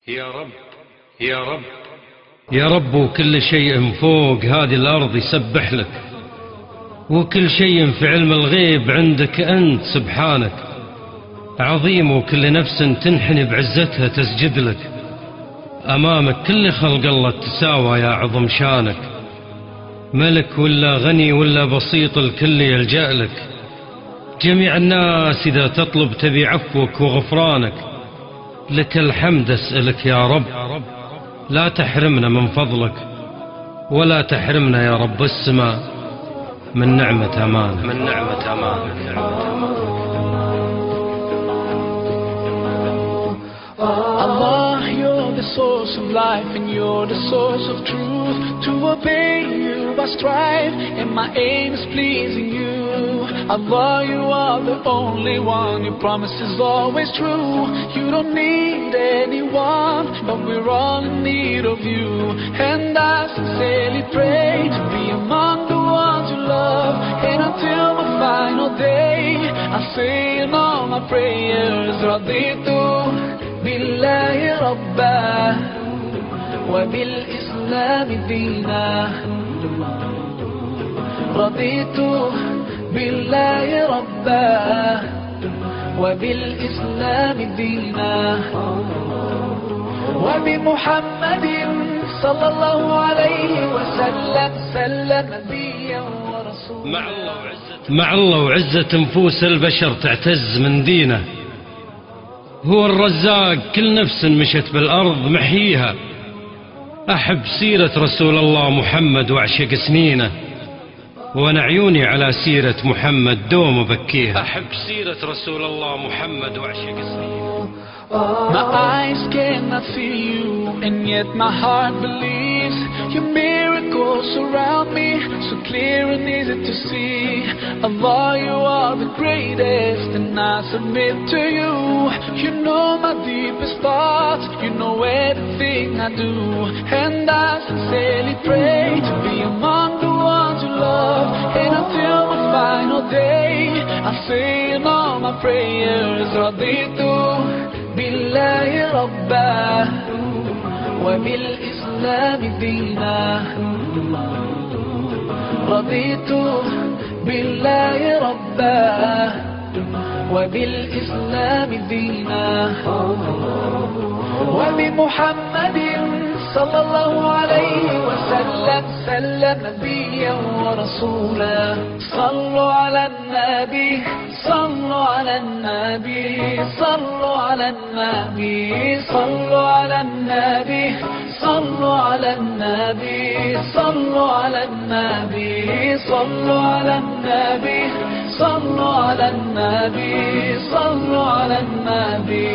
يا رب يا رب يا رب، وكل شيء فوق هذه الأرض يسبح لك، وكل شيء في علم الغيب عندك أنت سبحانك عظيم، وكل نفس تنحني بعزتها تسجد لك، أمامك كل خلق الله تساوى يا عظم شانك، ملك ولا غني ولا بسيط الكل يلجأ لك، جميع الناس إذا تطلب تبي عفوك وغفرانك، لك الحمد أسألك يا رب، لا تحرمنا من فضلك ولا تحرمنا يا رب السماء من نعمة أمانك. Allah, you're the source of life and you're the source of truth. To obey you I strive and my aim is pleasing you. Allah, you are the only one, your promise is always true. You don't need anyone, but we're all in need of you. And I sincerely pray to be among the ones you love, and until the final day I say in all my prayers, Raditu billahi rabba wa bil islam dina. Raditu billahi rabba wa bil islam dina wa bi Muhammadin sallallahu alayhi wa sallam nabiyyan wa rasulan. مع الله وعزة نفوس البشر تعتز من دينه، هو الرزاق كل نفس مشت بالأرض محييها، أحب سيرة رسول الله محمد وأعشق سنينه، وأنا عيوني على سيرة محمد دوم بكيها، أحب سيرة رسول الله محمد وأعشق سنينه. My eyes cannot see you, and yet my heart believes your miracles surround me, so clear and easy to see. Allah, you are the greatest, and I submit to you. You know my deepest thoughts, you know everything I do, and I sincerely pray to be among the ones you love. And until the final day I say in all my prayers, Raditu billahi rabba wa bil islam dina. Raditu billahi rabba wa bil islam dina wa bi Muhammadin sallallahu alayhi wa sallam nabiyyan wa rasula. Sallu ala nabi, sallu ala nabi, sallu ala nabi, sallu ala nabi, sallu ala nabi, sallu ala nabi, sallu ala nabi, sallu ala nabi, sallu ala nabi.